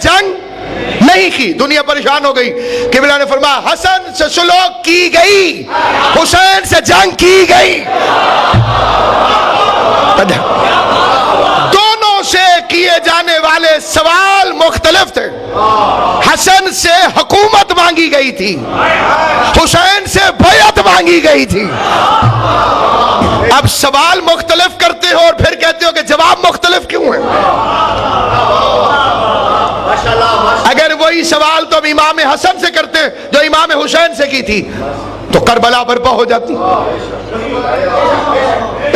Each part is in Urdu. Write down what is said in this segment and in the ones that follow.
جنگ نہیں کی. دنیا پریشان ہو گئی. قبلہ نے فرمایا حسن سے صلح کی گئی, حسین سے جنگ کی گئی. دونوں سے کیے جانے والے سوال مختلف تھے. حسن سے حکومت مانگی گئی تھی, حسین سے بیعت مانگی گئی تھی. اب سوال مختلف کرتے ہو اور پھر کہتے ہو کہ جواب مختلف کیوں ہے؟ اگر وہی سوال تو امام حسن سے کرتے جو امام حسین سے کی تھی تو کربلا برپا ہو جاتی.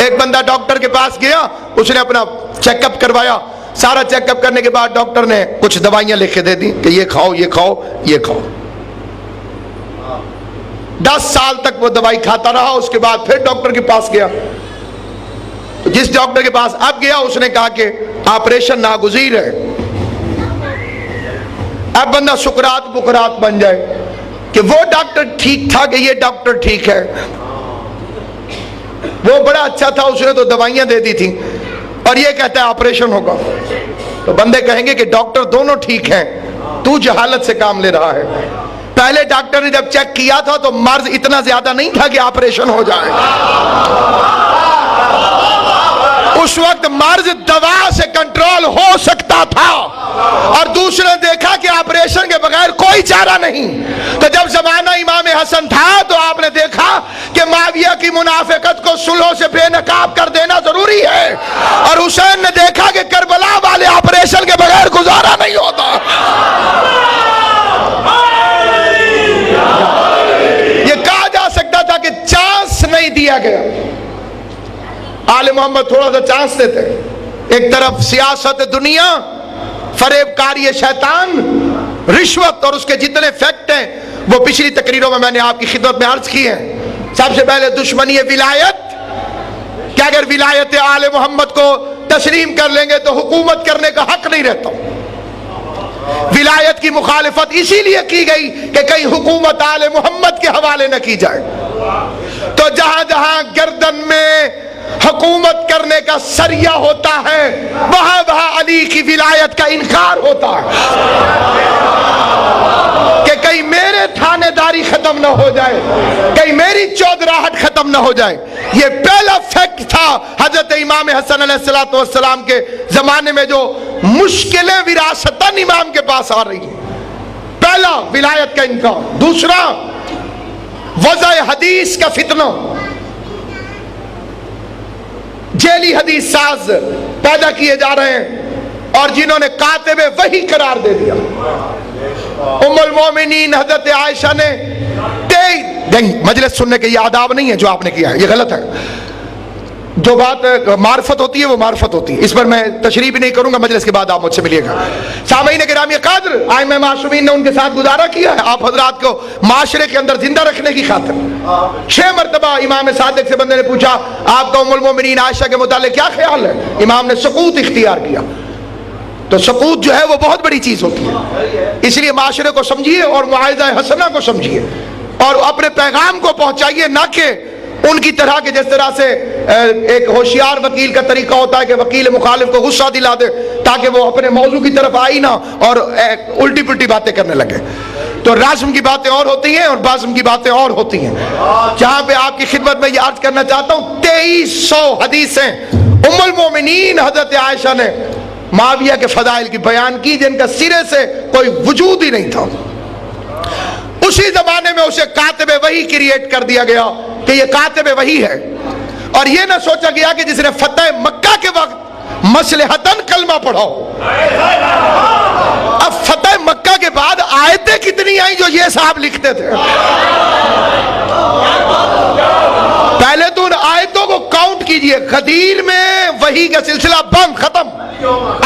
ایک بندہ ڈاکٹر کے پاس گیا, اس نے اپنا چیک اپ کروایا. سارا چیک اپ کرنے کے بعد ڈاکٹر نے کچھ دوائیاں لکھ کے دے دی کہ یہ کھاؤ یہ کھاؤ یہ کھاؤ. 10 سال تک وہ دوائی کھاتا رہا. اس کے بعد پھر ڈاکٹر کے پاس گیا. جس ڈاکٹر کے پاس اب گیا اس نے کہا کہ آپریشن ناگزیر ہے. اب بندہ سکرات بکرات بن جائے کہ وہ ڈاکٹر ٹھیک تھا کہ یہ ڈاکٹر ٹھیک ہے. وہ بڑا اچھا تھا, اس نے تو دوائیاں دے دی تھی اور یہ کہتا ہے آپریشن ہوگا. تو بندے کہیں گے کہ ڈاکٹر دونوں ٹھیک ہیں, تو جہالت سے کام لے رہا ہے. پہلے ڈاکٹر نے جب چیک کیا تھا تو مرض اتنا زیادہ نہیں تھا کہ آپریشن ہو جائے. اس وقت مرض دوا سے کنٹرول ہو سکتا تھا, اور دوسرے نے دیکھا کہ آپریشن کے بغیر کوئی چارہ نہیں. تو جب زمانہ امام حسن تھا تو آپ نے دیکھا کہ معاویہ کی منافقت کو صلح سے بے نقاب کر دینا ضروری ہے, اور حسین نے دیکھا کہ کربلا والے آپریشن کے بغیر گزارا نہیں ہوتا. یہ کہا جا سکتا تھا کہ چانس نہیں دیا گیا. آل محمد تھوڑا سا چانس دیتے. ایک طرف سیاست دنیا, فریب کاری شیطان, رشوت اور اس کے جتنے فیکٹ ہیں وہ پچھلی تقریروں میں نے آپ کی خدمت میں عرض کی ہیں. سب سے پہلے دشمنی ولایت, کہ اگر ولایت آل محمد کو تسلیم کر لیں گے تو حکومت کرنے کا حق نہیں رہتا. ولایت کی مخالفت اسی لیے کی گئی کہ کہیں حکومت آل محمد کے حوالے نہ کی جائے. تو جہاں جہاں گردن میں حکومت کرنے کا سریہ ہوتا ہے وہاں وہاں علی کی ولایت کا انکار ہوتا ہے کہ کہیں میرے تھانے داری ختم نہ ہو جائے, کہیں میری چودراہٹ ختم نہ ہو جائے. یہ پہلا فیکٹ تھا حضرت امام حسن علیہ السلام کے زمانے میں جو مشکلیں وراثتاً امام کے پاس آ رہی ہیں. پہلا ولایت کا انکار. دوسرا وضع حدیث کا فتنہ. جیلی حدیث ساز پیدا کیے جا رہے ہیں اور جنہوں نے کاتب وحی قرار دے دیا. ام المومنین حضرت عائشہ نے مجلس سننے کے یہ آداب نہیں ہے جو آپ نے کیا ہے, یہ غلط ہے. جو بات معرفت ہوتی ہے وہ معرفت ہوتی ہے, اس پر میں تشریح بھی نہیں کروں گا, مجلس کے بعد آپ مجھ سے ملیے گا. سامعین کرام قدر, ائمہ معصومین نے ان کے ساتھ گزارا کیا ہے آپ حضرات کو معاشرے کے اندر زندہ رکھنے کی خاطر. 6 مرتبہ امام صادق سے بندے نے پوچھا آپ کا ام المومنین عائشہ کے متعلق کیا خیال ہے؟ امام نے سکوت اختیار کیا. تو سکوت جو ہے وہ بہت بڑی چیز ہوتی ہے. اس لیے معاشرے کو سمجھیے اور معاہدہ حسنہ کو سمجھیے اور اپنے پیغام کو پہنچائیے, نہ کہ ان کی طرح کے جس طرح سے ایک ہوشیار وکیل کا طریقہ ہوتا ہے کہ وکیل مخالف کو غصہ دلا دے تاکہ وہ اپنے موضوع کی طرف آئی نہ اور الٹی پلٹی باتیں کرنے لگے. تو رازم کی باتیں اور ہوتی ہیں اور بازم کی باتیں اور ہوتی ہیں. جہاں پہ آپ کی خدمت میں یہ عرض کرنا چاہتا ہوں 2300 حدیثیں ام المومنین حضرت عائشہ نے معاویہ کے فضائل کی بیان کی جن کا سرے سے کوئی وجود ہی نہیں تھا. اسی زمانے میں اسے کاتب وحی کریٹ کر دیا گیا کہ یہ کاتب وحی ہے, اور یہ نہ سوچا گیا کہ جس نے فتح مکہ کے وقت مصلحتاً کلمہ پڑھاؤ. اب فتح مکہ کے بعد آیتیں کتنی آئیں جو یہ صاحب لکھتے تھے. پہلے تو ان آیتوں کو کاؤنٹ کیجئے. غدیر میں وحی کا سلسلہ بند, ختم.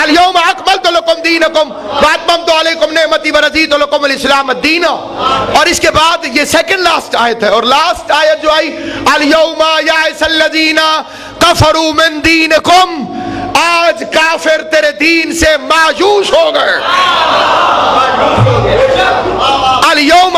الیوم اکملت لکم دینکم واتممت علیکم نعمتی ورضیت لکم الاسلام دینا. اور اس کے بعد یہ سیکنڈ لاسٹ آیت ہے, اور لاسٹ آیت جو آئی الیوم یائس الذین کفروا من دینکم, آج کافر تیرے دین سے مایوس ہو گئے. الیوم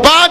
5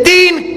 3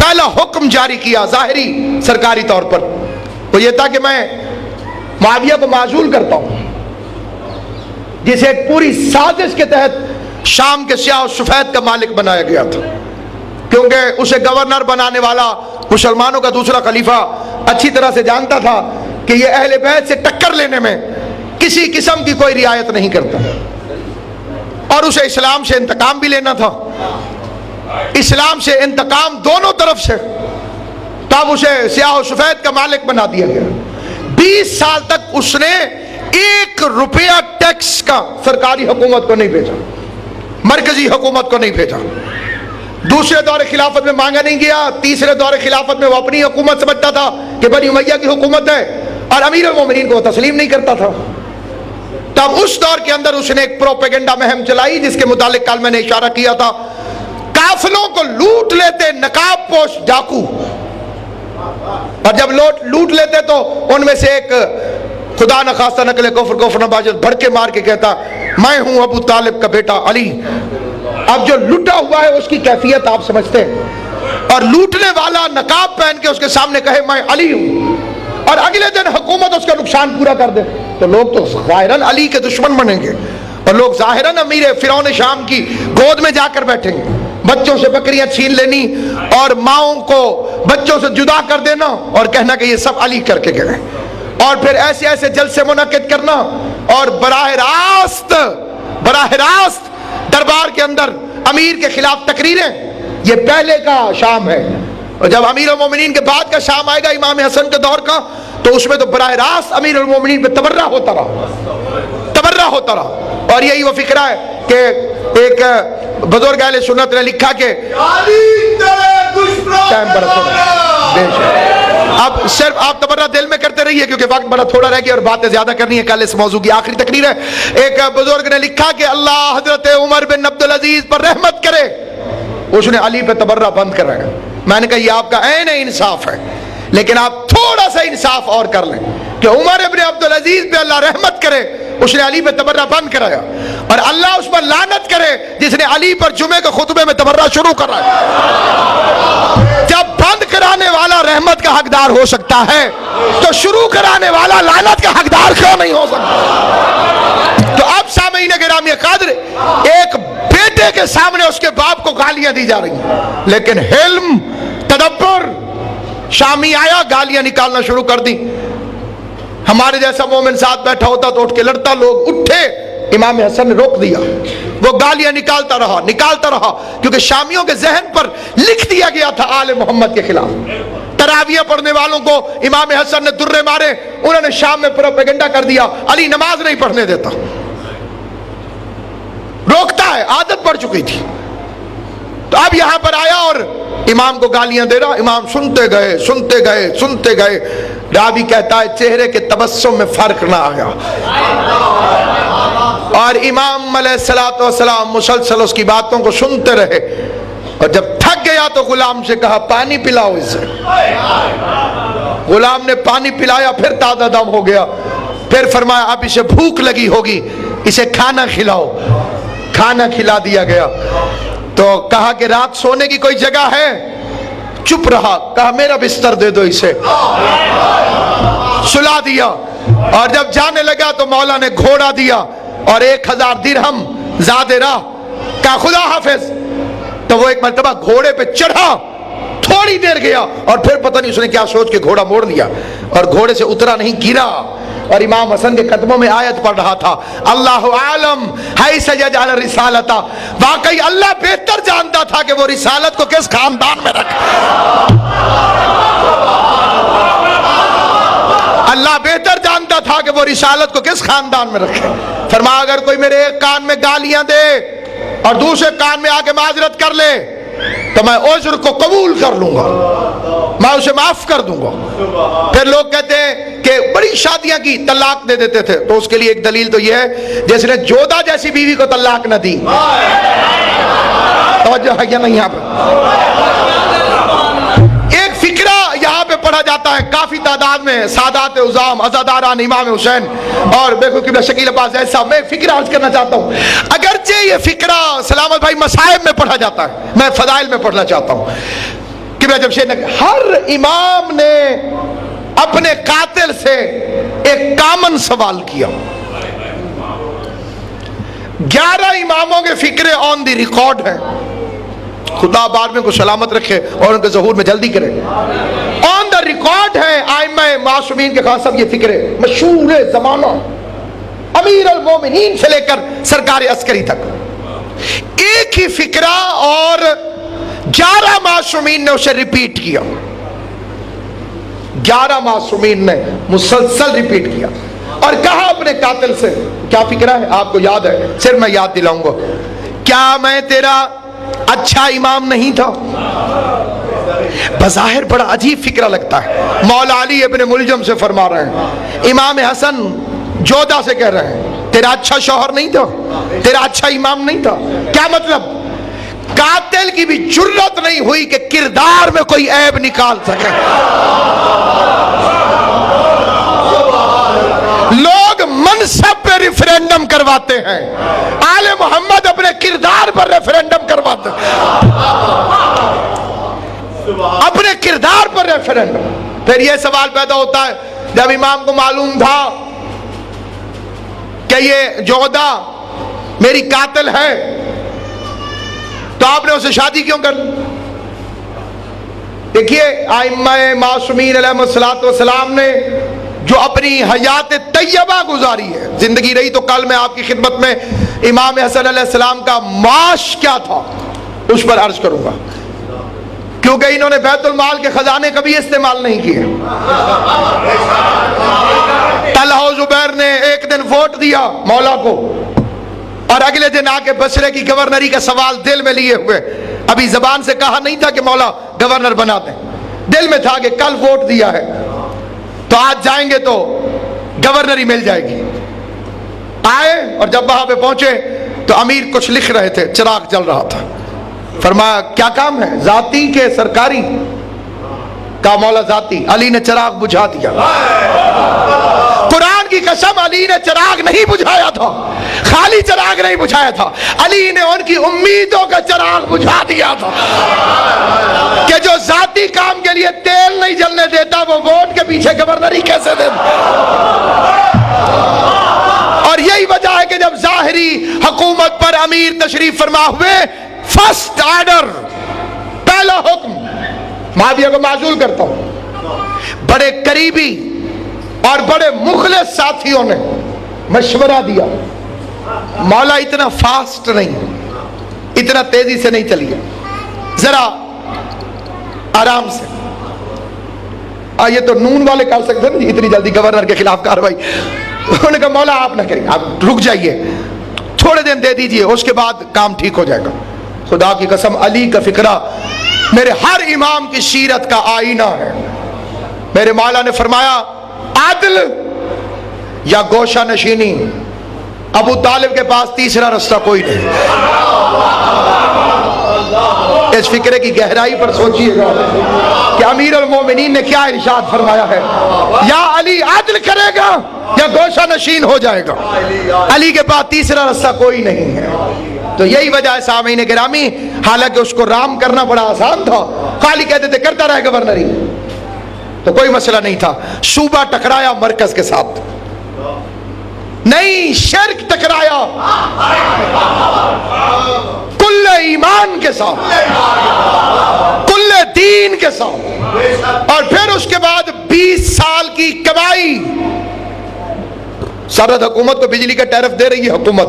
پہلا حکم جاری کیا ظاہری سرکاری طور پر، وہ یہ تھا کہ میں معاویہ کو معزول کرتا ہوں، جسے ایک پوری سازش کے تحت شام کے سیاہ و سفید کا مالک بنایا گیا تھا، کیونکہ اسے گورنر بنانے والا مسلمانوں کا دوسرا خلیفہ اچھی طرح سے جانتا تھا کہ یہ اہل بیت سے ٹکر لینے میں کسی قسم کی کوئی رعایت نہیں کرتا، اور اسے اسلام سے انتقام بھی لینا تھا، اسلام سے انتقام دونوں طرف سے، تب اسے سیاہ و سفید کا مالک بنا دیا گیا۔ 20 سال تک اس نے 1 روپیہ ٹیکس کا سرکاری حکومت کو نہیں بھیجا، مرکزی حکومت کو نہیں بھیجا۔ دوسرے دور خلافت میں مانگا نہیں گیا، تیسرے دور خلافت میں وہ اپنی حکومت سمجھتا تھا کہ بنی امیہ کی حکومت ہے، اور امیر المومنین کو وہ تسلیم نہیں کرتا تھا۔ تب اس دور کے اندر اس نے ایک پروپیگنڈا مہم چلائی، جس کے متعلق کل میں نے اشارہ کیا تھا، قافلوں کو لوٹ لیتے نقاب پوش ڈاکو، اور جب لوٹ لیتے تو ان میں سے ایک خدا نخواستہ نقل کفر نباشد بھڑکے مار کے کہتا میں ہوں ابو طالب کا بیٹا علی۔ اب جو لٹا ہوا ہے اس کی کیفیت آپ سمجھتے ہیں، اور لوٹنے والا نقاب پہن کے اس کے سامنے کہے میں علی ہوں، اور اگلے دن حکومت اس کا نقصان پورا کر دے، تو لوگ تو ظاہراً علی کے دشمن بنیں گے، اور لوگ ظاہراً امیر فرعون شام کی گود میں جا کر بیٹھیں گے، بچوں سے بکریاں چھین لینی اور ماؤں کو بچوں سے جدا کر دینا اور کہنا کہ یہ سب علی کر کے گئے، اور پھر ایسے ایسے جلسے منعقد کرنا، اور براہ راست دربار کے اندر امیر کے خلاف تقریریں۔ یہ پہلے کا شام ہے، اور جب امیر المومنین کے بعد کا شام آئے گا امام حسن کے دور کا، تو اس میں تو براہ راست امیر المومنین پہ تبرہ ہوتا رہا۔ اور یہی وہ فکرہ ہے کہ ایک بزرگ اہل سنت نے لکھا کہ اب صرف آپ تبرہ دل میں کرتے رہیے کیونکہ وقت بڑا تھوڑا رہ گیا اور باتیں زیادہ کرنی ہے، کل اس موضوع کی آخری تقریر ہے۔ ایک بزرگ نے لکھا کہ اللہ حضرت عمر بن عبدالعزیز پر رحمت کرے، اس نے علی پہ تبرہ بند کرایا۔ میں نے کہا یہ آپ کا عین انصاف ہے، لیکن آپ تھوڑا سا انصاف اور کر لیں کہ عمر بن عبدالعزیز پہ اللہ رحمت کرے، اس نے علی پہ تبرہ بند کرایا، اور اللہ اس پر لعنت کرے جس نے علی پر جمعے کے خطبے میں تبرہ شروع کرایا۔ جب بند کرانے والا رحمت کا حقدار ہو سکتا ہے تو شروع کرانے والا لعنت کا حقدار کیوں نہیں ہو سکتا؟ تو اب سامعین گرامی قدر، ایک بیٹے کے سامنے اس کے باپ کو گالیاں دی جا رہی ہیں، لیکن حلم، تدبر، شامی آیا گالیاں نکالنا شروع کر دی۔ ہمارے جیسا مومن ساتھ بیٹھا ہوتا تو اٹھ کے لڑتا، لوگ اٹھے، امام حسن نے روک دیا، وہ گالیاں نکالتا رہا کیونکہ شامیوں کے ذہن پر لکھ دیا گیا تھا آل محمد کے خلاف۔ تراویح پڑھنے والوں کو امام حسن نے درے مارے، انہوں نے شام میں پروپیگنڈا کر دیا علی نماز نہیں پڑھنے دیتا، روکتا ہے، عادت پڑ چکی تھی۔ تو اب یہاں پر آیا اور امام کو گالیاں دے رہا، امام سنتے گئے۔ راوی کہتا ہے چہرے کے تبسم میں فرق نہ آیا، اور امام علیہ الصلوۃ والسلام مسلسل اس کی باتوں کو سنتے رہے، اور جب تھک گیا تو غلام سے کہا پانی پلاؤ اسے۔ غلام نے پانی پلایا، پھر تازہ دم ہو گیا، پھر فرمایا اب اسے بھوک لگی ہوگی، اسے کھانا کھلاؤ۔ کھانا کھلا دیا گیا، تو کہا کہ رات سونے کی کوئی جگہ ہے؟ چپ رہا، کہا میرا بستر دے دو اسے، سلا دیا، اور جب جانے لگا تو مولا نے گھوڑا دیا اور 1000 درہم زاد راہ، کہا خدا حافظ۔ تو وہ ایک مرتبہ گھوڑے پہ چڑھا، تھوڑی دیر گیا اور پھر پتہ نہیں اس نے کیا سوچ کے گھوڑا موڑ لیا اور گھوڑے سے اترا نہیں، گرا، اور امام حسن کے قدموں میں آیت پڑھ رہا تھا اللہ عالم حیث یجعل الرسالۃ۔ واقعی اللہ بہتر جانتا تھا کہ وہ رسالت کو کس خاندان میں رکھے، اللہ بہتر جانتا تھا کہ وہ رسالت کو کس خاندان میں رکھے۔ فرمایا اگر کوئی میرے ایک کان میں گالیاں دے اور دوسرے کان میں آ کے معذرت کر لے تو میں عذر کو قبول کر لوں گا، میں اسے معاف کر دوں گا۔ پھر لوگ کہتے ہیں کہ بڑی شادیاں کی طلاق دے دیتے تھے، تو اس کے لیے ایک دلیل تو یہ ہے جس نے جودہ جیسی بیوی کو طلاق نہ دی۔ توجہ ہے یا نہیں؟ یہاں پہ ایک فکرہ یہاں پہ پڑھا جاتا ہے کافی تعداد میں، سادات عظام عزاداران امام حسین اور بے قبلہ شکیل عباس ایسا۔ میں فکرہ عرض کرنا چاہتا ہوں، اگرچہ یہ فکرہ سلامت بھائی مصائب میں پڑھا جاتا ہے، میں فضائل میں پڑھنا چاہتا ہوں کہ رجب شیخ نے ہر امام نے اپنے قاتل سے ایک کامن سوال کیا. 11 اماموں کے فکرے آن دی ریکارڈ ہیں. خدا بعد میں کو سلامت رکھے اور ان کے ظہور میں جلدی کرے. آن دا ریکارڈ ہے ائمہ معصومین کے خاص یہ فکرے مشہور زمانہ امیر المومنین سے لے کر سرکار عسکری تک. ایک ہی فکرہ اور 11 معصومین نے اسے ریپیٹ کیا. 11 معصومین نے مسلسل ریپیٹ کیا اور کہا اپنے قاتل سے کیا فکرہ ہے آپ کو یاد ہے؟ صرف میں یاد دلاؤں گا. کیا میں تیرا اچھا امام نہیں تھا؟ بظاہر بڑا عجیب فکرہ لگتا ہے. مولا علی ابن ملجم سے فرما رہے ہیں, امام حسن جودہ سے کہہ رہے ہیں تیرا اچھا شوہر نہیں تھا, تیرا اچھا امام نہیں تھا. کیا مطلب؟ قاتل کی بھی جرت نہیں ہوئی کہ کردار میں کوئی عیب نکال سکے. لوگ منصب پہ ریفرینڈم کرواتے ہیں, آل محمد اپنے کردار پر ریفرینڈم کرواتے ہیں, اپنے کردار پر ریفرینڈم. پھر یہ سوال پیدا ہوتا ہے جب امام کو معلوم تھا کہ یہ جودہ میری قاتل ہے تو آپ نے اسے شادی کیوں کر لی؟ دیکھیے ائمہ معصومین علیہ السلام نے جو اپنی حیات طیبہ گزاری ہے, زندگی رہی تو کل میں آپ کی خدمت میں امام حسن علیہ السلام کا معاش کیا تھا اس پر عرض کروں گا, کیونکہ انہوں نے بیت المال کے خزانے کبھی استعمال نہیں کیے. طلحہ و زبیر نے ایک دن ووٹ دیا مولا کو اور اگلے دن آ کے بصرے کی گورنری کا سوال دل میں لیے ہوئے, ابھی زبان سے کہا نہیں تھا کہ مولا گورنر بنا دیں, دل میں تھا کہ کل ووٹ دیا ہے تو آج جائیں گے تو گورنری مل جائے گی. آئے اور جب وہاں پہ پہنچے تو امیر کچھ لکھ رہے تھے, چراغ جل رہا تھا. فرمایا کیا کام ہے؟ ذاتی کے سرکاری؟ کہا مولا ذاتی. علی نے چراغ بجھا دیا. قرآن کی قسم علی نے چراغ نہیں بجھایا تھا, خالی چراغ نہیں بجھایا تھا, علی نے ان کی امیدوں کا چراغ بجھا دیا تھا کہ جو ذاتی کام کے لیے تیل نہیں جلنے دیتا وہ ووٹ کے پیچھے گورنری کیسے دیتا. اور یہی وجہ ہے کہ جب ظاہری حکومت پر امیر تشریف فرما ہوئے, فرسٹ آرڈر, پہلا حکم, معاویہ کو معزول کرتا ہوں. بڑے قریبی اور بڑے مخلص ساتھیوں نے مشورہ دیا, مولا اتنا فاسٹ نہیں, اتنا تیزی سے نہیں چلیے, ذرا آرام سے. یہ تو نون والے کر سکتے ہیں اتنی جلدی گورنر کے خلاف کاروائی. انہوں نے کہا مولا آپ نہ کریں, آپ رک جائیے, تھوڑے دن دے دیجئے, اس کے بعد کام ٹھیک ہو جائے گا. خدا کی قسم علی کا فکرہ میرے ہر امام کی سیرت کا آئینہ ہے. میرے مولا نے فرمایا عدل یا گوشہ نشینی, ابو طالب کے پاس تیسرا رستہ کوئی نہیں. اس فکرے کی گہرائی پر سوچئے گا کہ امیر المومنین نے کیا ارشاد فرمایا ہے, یا علی عدل کرے گا یا گوشہ نشین ہو جائے گا. علی کے پاس تیسرا رستہ کوئی نہیں ہے. تو یہی وجہ ہے سامعین گرامی, حالانکہ اس کو رام کرنا بڑا آسان تھا, خالی کہتے تھے کرتا رہے گورنری, تو کوئی مسئلہ نہیں تھا. صوبہ ٹکرایا مرکز کے ساتھ نہیں, شرک ٹکرایا کل ایمان کے ساتھ, کل دین کے ساتھ. اور پھر اس کے بعد 20 سال کی کمائی. سرحد حکومت کو بجلی کا ٹیرف دے رہی ہے حکومت,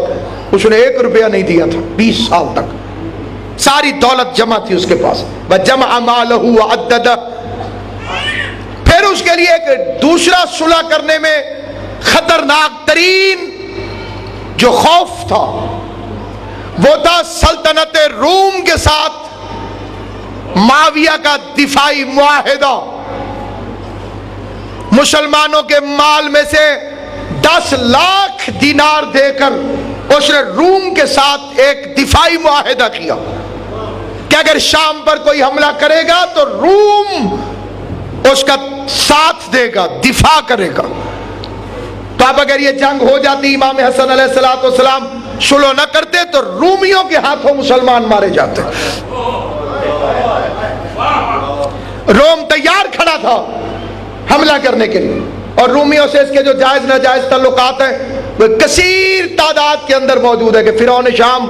اس نے 1 روپیہ نہیں دیا تھا 20 سال تک, ساری دولت جمع تھی اس کے پاس. وَجَمَعَ مَالَهُ وَعَدَّدَ. پھر اس کے لیے ایک دوسرا صلح کرنے میں خطرناک ترین جو خوف تھا وہ تھا سلطنت روم کے ساتھ معاویہ کا دفاعی معاہدہ. مسلمانوں کے مال میں سے 10 لاکھ دینار دے کر اس نے روم کے ساتھ ایک دفاعی معاہدہ کیا کہ اگر شام پر کوئی حملہ کرے گا تو روم اس کا ساتھ دے گا, دفاع کرے گا. تو اب اگر یہ جنگ ہو جاتی, امام حسن علیہ السلام صلح نہ کرتے تو رومیوں کے ہاتھوں مسلمان مارے جاتے. روم تیار کھڑا تھا حملہ کرنے کے لیے، اور رومیوں سے اس کے جو جائز ناجائز تعلقات ہیں وہ کثیر تعداد کے اندر موجود ہے کہ فرعون شام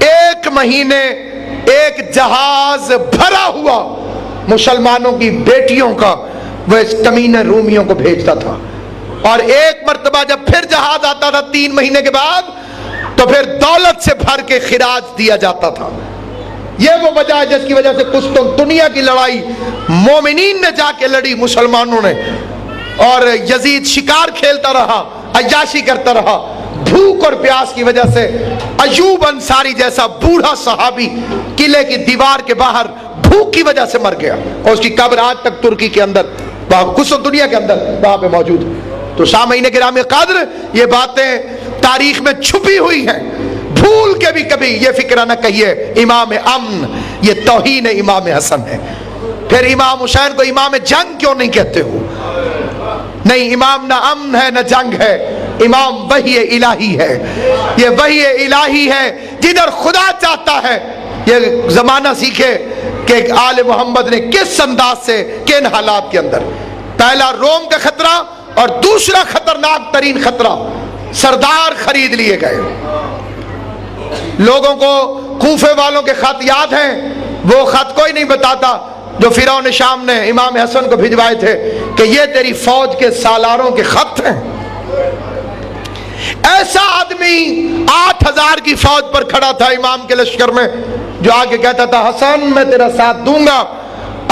1 مہینے ایک جہاز بھرا ہوا مسلمانوں کی بیٹیوں کا وہ اس کمینے رومیوں کو بھیجتا تھا، اور ایک مرتبہ جب پھر جہاز آتا تھا 3 مہینے کے بعد تو پھر دولت سے بھر کے خراج دیا جاتا تھا۔ یہ وہ وجہ ہے جس کی وجہ سے قسطنطنیہ کی لڑائی مومنین نے جا کے لڑی مسلمانوں نے، اور یزید شکار کھیلتا رہا، عیاشی کرتا رہا، بھوک اور پیاس کی وجہ سے ایوب انصاری جیسا بوڑھا صحابی قلعے کی دیوار کے باہر بھوک کی وجہ سے مر گیا، اور اس کی قبر آج تک ترکی کے اندر قسطنطنیہ کے اندر وہاں پہ موجود ہے۔ تو سامعین گرامی قدر، یہ باتیں تاریخ میں چھپی ہوئی ہیں، بھول کے بھی کبھی یہ فکرہ نہ کہیے امام امن، یہ توہین امام حسن ہے۔ پھر امام حسین کو امام جنگ کیوں نہیں کہتے ہو؟ نہیں، امام نہ امن ہے نہ جنگ ہے، امام وحی الہی ہے۔ یہ وحی الہی ہے، جدھر خدا چاہتا ہے۔ یہ زمانہ سیکھے کہ آل محمد نے کس انداز سے کن حالات کے اندر، پہلا روم کا خطرہ اور دوسرا خطرناک ترین خطرہ سردار خرید لیے گئے۔ لوگوں کو کوفے والوں کے خط یاد ہیں، وہ خط کوئی نہیں بتاتا جو فرعون شام نے امام حسن کو بھجوائے تھے کہ یہ تیری فوج کے سالاروں کے خط ہیں۔ ایسا آدمی 8000 کی فوج پر کھڑا تھا امام کے لشکر میں، جو آگے کہتا تھا حسن میں تیرا ساتھ دوں گا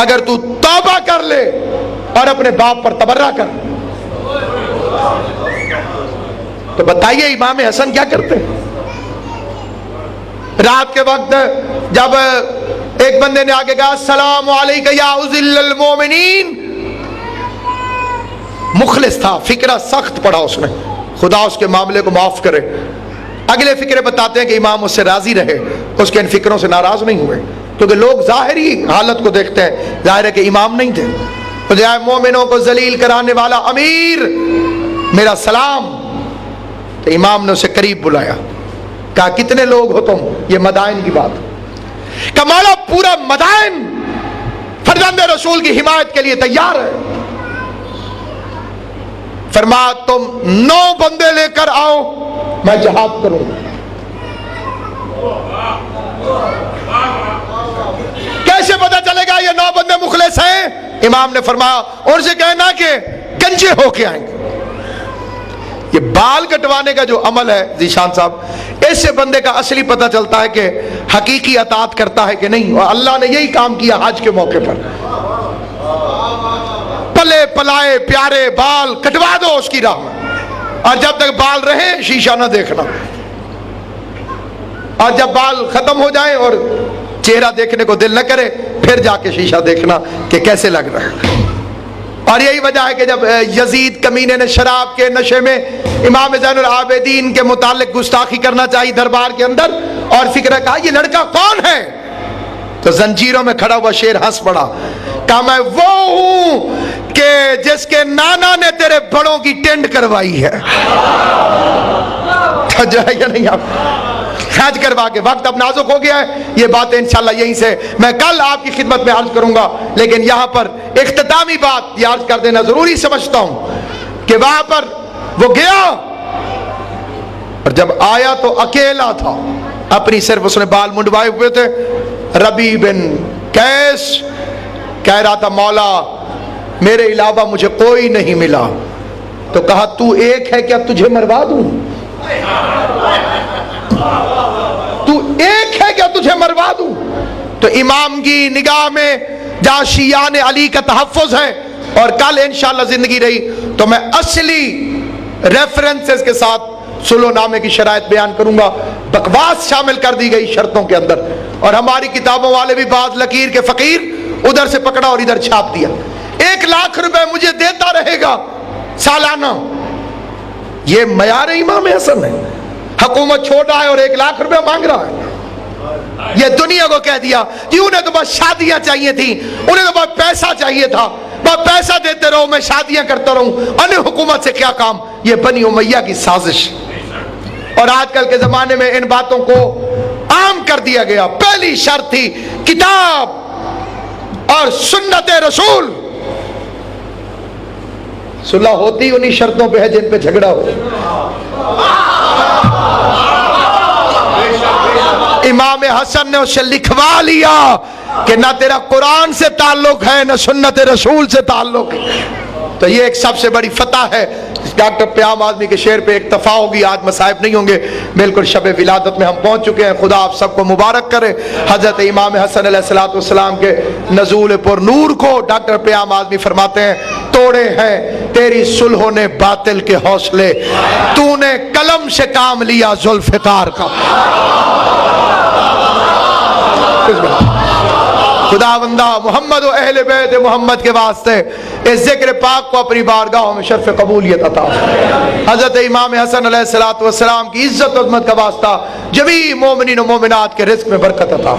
اگر تو توبہ کر لے اور اپنے باپ پر تبرہ کر۔ تو بتائیے امام حسن کیا کرتے؟ رات کے وقت جب ایک بندے نے آگے کہا السلام علیکم یا اذل المومنین، مخلص تھا، فکرہ سخت پڑھا اس نے، خدا اس کے معاملے کو معاف کرے۔ اگلے فکرے بتاتے ہیں کہ امام اس سے راضی رہے، اس کے ان فکروں سے ناراض نہیں ہوئے، کیونکہ لوگ ظاہری حالت کو دیکھتے ہیں، ظاہر ہے کہ امام نہیں تھے۔ تو جائے مومنوں کو ذلیل کرانے والا امیر میرا سلام۔ تو امام نے اسے قریب بلایا، کہا کتنے لوگ ہو تم؟ یہ مدائن کی بات کہ مولا پورا مدائن فرزند رسول کی حمایت کے لیے تیار ہے۔ فرمایا تم 9 بندے لے کر آؤ، میں جہاد کروں۔ کیسے پتا چلے گا یہ 9 بندے مخلص ہیں؟ امام نے فرمایا ان سے کہنا کہ گنجے ہو کے آئیں گے۔ یہ بال کٹوانے کا جو عمل ہے ذیشان صاحب، اس سے بندے کا اصلی پتہ چلتا ہے کہ حقیقی اطاعت کرتا ہے کہ نہیں، اور اللہ نے یہی کام کیا حج کے موقع پر۔ پلے پلائے پیارے بال کٹوا دو اس کی راہ میں، اور جب تک بال رہے شیشہ نہ دیکھنا، اور جب بال ختم ہو جائیں اور چہرہ دیکھنے کو دل نہ کرے پھر جا کے شیشہ دیکھنا کہ کیسے لگ رہا ہے۔ اور یہی وجہ ہے کہ جب یزید کمینے نے شراب کے نشے میں امام زین العابدین کے متعلق گستاخی کرنا چاہی دربار کے اندر، اور فکر کہا یہ لڑکا کون ہے؟ تو زنجیروں میں کھڑا ہوا شیر ہنس پڑا، کہا میں وہ ہوں کہ جس کے نانا نے تیرے بڑوں کی ٹینڈ کروائی ہے۔ جو ہے یا نہیں، آپ حج کروا کے وقت اب نازک ہو گیا ہے، یہ باتیں انشاءاللہ یہیں سے میں کل آپ کی خدمت میں عرض کروں گا، لیکن یہاں پر اختتامی بات یہ عرض کر دینا ضروری سمجھتا ہوں کہ وہاں پر وہ گیا اور جب آیا تو اکیلا تھا، اپنی صرف اس نے بال منڈوائے ہوئے تھے۔ ربی بن کیس کہہ رہا تھا مولا میرے علاوہ مجھے کوئی نہیں ملا، تو کہا تو ایک ہے کیا تجھے مروا دوں؟ تو ایک ہے کیا تجھے مروا دوں؟ تو امام کی نگاہ میں جہاں شیعان علی کا تحفظ ہے، اور کل انشاءاللہ زندگی رہی تو میں اصلی ریفرنسز کے ساتھ سلو نامے کی شرائط بیان کروں گا۔ بکواس شامل کر دی گئی شرطوں کے اندر، اور ہماری کتابوں والے بھی بعض لکیر کے فقیر ادھر سے پکڑا اور ادھر چھاپ دیا۔ 1 لاکھ روپے مجھے دیتا رہے گا سالانہ، یہ معیار امام حسن ہے؟ حکومت چھوڑ رہا ہے اور 1 لاکھ روپے مانگ رہا ہے۔ یہ دنیا کو کہہ دیا کہ انہیں تو بس شادیاں چاہیے تھیں، انہیں تو بس پیسہ چاہیے تھا، بس پیسہ دیتے رہو میں شادیاں کرتا رہوں، انہیں حکومت سے کیا کام؟ یہ بنی امیہ کی سازش۔ اور آج کل کے زمانے میں ان باتوں کو عام کر دیا گیا۔ پہلی شرط تھی کتاب اور اور سنت رسول. صلح ہوتی انہی شرطوں پہ ہے جن پہ جھگڑا ہو. امام حسن نے اسے لکھوا لیا کہ نہ تیرا قرآن سے تعلق ہے نہ سنت رسول سے تعلق ہے. تو یہ ایک سب سے بڑی فتح ہے. ڈاکٹر پیام آدمی کے شعر پہ اکتفا ہوگی, آج مصائب نہیں ہوں گے. بالکل شب ولادت میں ہم پہنچ چکے ہیں. خدا آپ سب کو مبارک کرے. حضرت امام حسن علیہ السلام کے نزول پر نور کو ڈاکٹر پیام آدمی فرماتے ہیں, توڑے ہیں تیری صلحوں نے باطل کے حوصلے, تو نے قلم سے کام لیا ذوالفقار کا. خدا بندہ محمد و اہل بیت محمد کے واسطے اس ذکر پاک کو اپنی بارگاہوں میں شرف قبولیت عطا. حضرت امام حسن علیہ السلام کی عزت و عظمت کا واسطہ جمیع مومنین و مومنات کے رزق میں برکت عطا.